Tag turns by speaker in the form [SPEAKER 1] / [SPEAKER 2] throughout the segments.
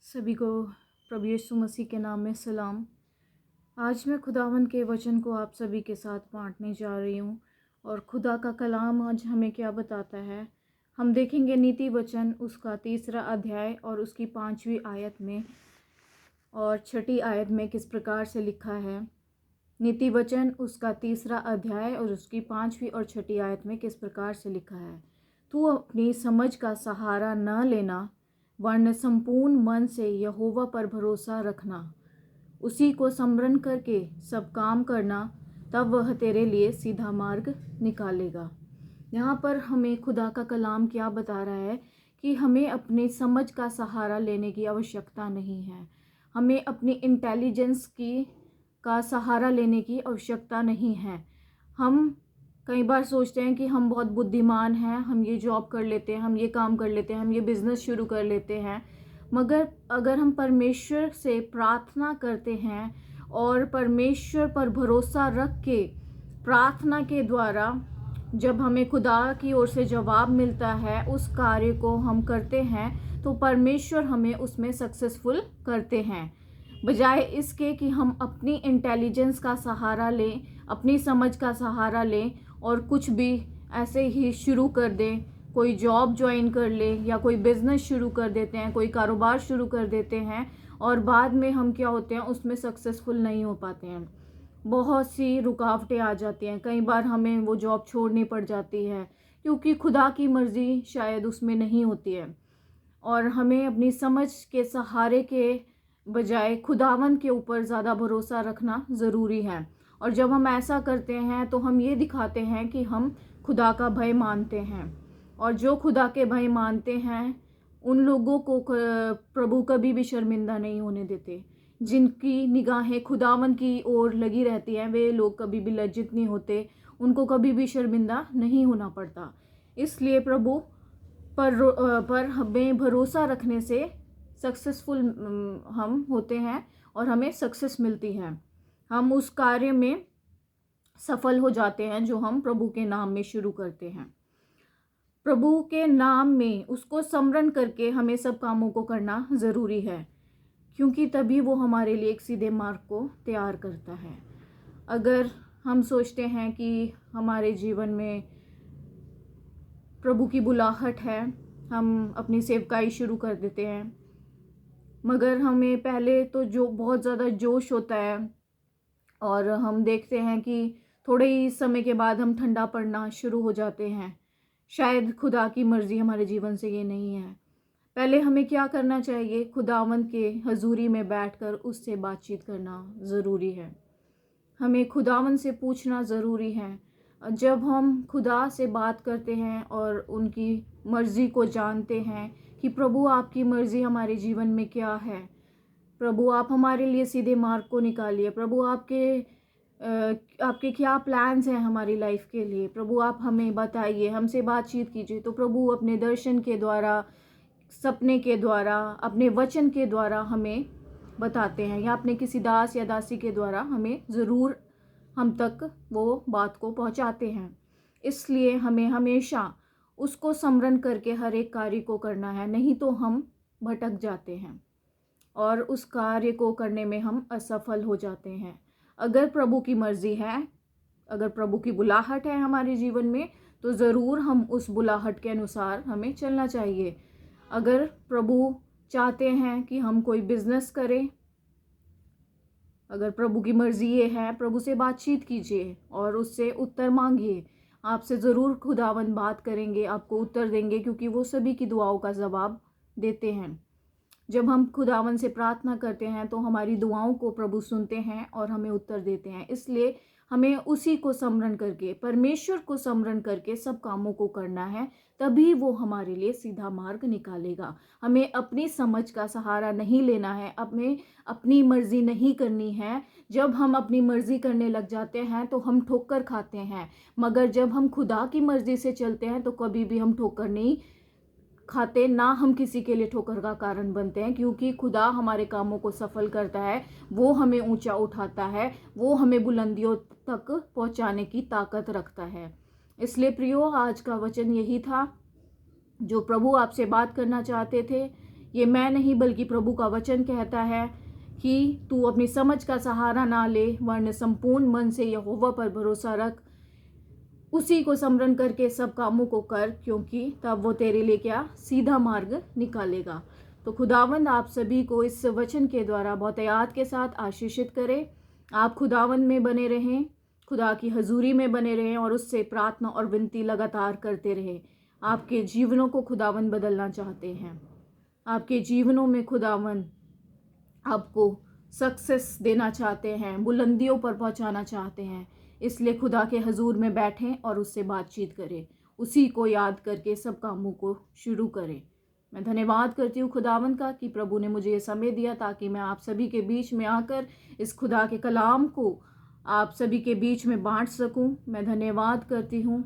[SPEAKER 1] सभी को प्रभु यीशु मसीह के नाम में सलाम। आज मैं खुदावन के वचन को आप सभी के साथ बांटने जा रही हूँ और खुदा का कलाम आज हमें क्या बताता है। हम देखेंगे नीति वचन उसका 3 अध्याय और उसकी 5वीं आयत में और 6ठी आयत में किस प्रकार से लिखा है। नीति वचन उसका 3 अध्याय और उसकी 5वीं और 6ठी आयत में किस प्रकार से लिखा है। तू अपनी समझ का सहारा न लेना, वरन संपूर्ण मन से यहोवा पर भरोसा रखना, उसी को स्मरण करके सब काम करना, तब वह तेरे लिए सीधा मार्ग निकालेगा। यहाँ पर हमें खुदा का कलाम क्या बता रहा है कि हमें अपनी समझ का सहारा लेने की आवश्यकता नहीं है। हमें अपनी इंटेलिजेंस का सहारा लेने की आवश्यकता नहीं है। हम कई बार सोचते हैं कि हम बहुत बुद्धिमान हैं, हम ये जॉब कर लेते हैं, हम ये काम कर लेते हैं, हम ये बिज़नेस शुरू कर लेते हैं। मगर अगर हम परमेश्वर से प्रार्थना करते हैं और परमेश्वर पर भरोसा रख के प्रार्थना के द्वारा जब हमें खुदा की ओर से जवाब मिलता है, उस कार्य को हम करते हैं, तो परमेश्वर हमें उसमें सक्सेसफुल करते हैं। बजाय इसके कि हम अपनी इंटेलिजेंस का सहारा लें, अपनी समझ का सहारा लें और कुछ भी ऐसे ही शुरू कर दें, कोई जॉब ज्वाइन कर ले या कोई बिज़नेस शुरू कर देते हैं, कोई कारोबार शुरू कर देते हैं और बाद में हम क्या होते हैं, उसमें सक्सेसफुल नहीं हो पाते हैं। बहुत सी रुकावटें आ जाती हैं। कई बार हमें वो जॉब छोड़नी पड़ जाती है क्योंकि खुदा की मर्ज़ी शायद उसमें नहीं होती है। और हमें अपनी समझ के सहारे के बजाय खुदावन के ऊपर ज़्यादा भरोसा रखना ज़रूरी है। और जब हम ऐसा करते हैं तो हम ये दिखाते हैं कि हम खुदा का भय मानते हैं। और जो खुदा के भय मानते हैं उन लोगों को प्रभु कभी भी शर्मिंदा नहीं होने देते। जिनकी निगाहें खुदावन की ओर लगी रहती हैं, वे लोग कभी भी लज्जित नहीं होते, उनको कभी भी शर्मिंदा नहीं होना पड़ता। इसलिए प्रभु पर हमें भरोसा रखने से सक्सेसफुल हम होते हैं और हमें सक्सेस मिलती है। हम उस कार्य में सफल हो जाते हैं जो हम प्रभु के नाम में शुरू करते हैं। प्रभु के नाम में उसको स्मरण करके हमें सब कामों को करना ज़रूरी है, क्योंकि तभी वो हमारे लिए एक सीधे मार्ग को तैयार करता है। अगर हम सोचते हैं कि हमारे जीवन में प्रभु की बुलाहट है, हम अपनी सेवकाई शुरू कर देते हैं, मगर हमें पहले तो जो बहुत ज़्यादा जोश होता है और हम देखते हैं कि थोड़े ही समय के बाद हम ठंडा पड़ना शुरू हो जाते हैं। शायद खुदा की मर्ज़ी हमारे जीवन से ये नहीं है। पहले हमें क्या करना चाहिए? खुदावंद के हजूरी में बैठकर उससे बातचीत करना ज़रूरी है। हमें खुदावंद से पूछना ज़रूरी है। जब हम खुदा से बात करते हैं और उनकी मर्ज़ी को जानते हैं कि प्रभु आपकी मर्ज़ी हमारे जीवन में क्या है, प्रभु आप हमारे लिए सीधे मार्ग को निकालिए, प्रभु आपके क्या प्लान्स हैं हमारी लाइफ के लिए, प्रभु आप हमें बताइए, हमसे बातचीत कीजिए। तो प्रभु अपने दर्शन के द्वारा, सपने के द्वारा, अपने वचन के द्वारा हमें बताते हैं, या अपने किसी दास या दासी के द्वारा हमें ज़रूर हम तक वो बात को पहुंचाते हैं। इसलिए हमें हमेशा उसको स्मरण करके हर एक कार्य को करना है, नहीं तो हम भटक जाते हैं और उस कार्य को करने में हम असफल हो जाते हैं। अगर प्रभु की मर्ज़ी है, अगर प्रभु की बुलाहट है हमारे जीवन में, तो ज़रूर हम उस बुलाहट के अनुसार हमें चलना चाहिए। अगर प्रभु चाहते हैं कि हम कोई बिज़नेस करें, अगर प्रभु की मर्ज़ी ये है, प्रभु से बातचीत कीजिए और उससे उत्तर मांगिए। आपसे ज़रूर खुदावंद बात करेंगे, आपको उत्तर देंगे, क्योंकि वो सभी की दुआओं का जवाब देते हैं। जब हम खुदावंद से प्रार्थना करते हैं तो हमारी दुआओं को प्रभु सुनते हैं और हमें उत्तर देते हैं। इसलिए हमें उसी को स्मरण करके, परमेश्वर को स्मरण करके सब कामों को करना है, तभी वो हमारे लिए सीधा मार्ग निकालेगा। हमें अपनी समझ का सहारा नहीं लेना है, हमें अपनी मर्ज़ी नहीं करनी है। जब हम अपनी मर्ज़ी करने लग जाते हैं तो हम ठोकर खाते हैं, मगर जब हम खुदा की मर्ज़ी से चलते हैं तो कभी भी हम ठोकर नहीं खाते, ना हम किसी के लिए ठोकर का कारण बनते हैं, क्योंकि खुदा हमारे कामों को सफल करता है, वो हमें ऊंचा उठाता है, वो हमें बुलंदियों तक पहुंचाने की ताकत रखता है। इसलिए प्रियो, आज का वचन यही था जो प्रभु आपसे बात करना चाहते थे ये मैं नहीं बल्कि प्रभु का वचन कहता है कि तू अपनी समझ का सहारा ना ले, वरन संपूर्ण मन से यहोवा पर भरोसा रख, उसी को स्मरण करके सब कामों को कर, क्योंकि तब वो तेरे लिए क्या सीधा मार्ग निकालेगा। तो खुदावंद आप सभी को इस वचन के द्वारा बहुत याद के साथ आशीषित करे। आप खुदावंद में बने रहें, खुदा की हजूरी में बने रहें और उससे प्रार्थना और विनती लगातार करते रहें। आपके जीवनों को खुदावंद बदलना चाहते हैं। आपके जीवनों में खुदावंद आपको सक्सेस देना चाहते हैं, बुलंदियों पर पहुंचाना चाहते हैं। इसलिए खुदा के हजूर में बैठें और उससे बातचीत करें, उसी को याद करके सब कामों को शुरू करें। मैं धन्यवाद करती हूँ खुदावंद का कि प्रभु ने मुझे ये समय दिया ताकि मैं आप सभी के बीच में आकर इस खुदा के कलाम को आप सभी के बीच में बांट सकूं। मैं धन्यवाद करती हूँ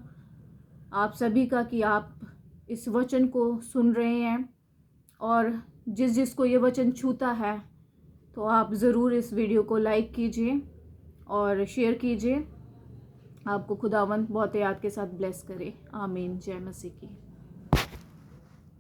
[SPEAKER 1] आप सभी का कि आप इस वचन को सुन रहे हैं, और जिसको ये वचन छूता है तो आप ज़रूर इस वीडियो को लाइक कीजिए और शेयर कीजिए। आपको खुदावंद बहुत याद के साथ ब्लेस करे। आमीन। जय मसीह की।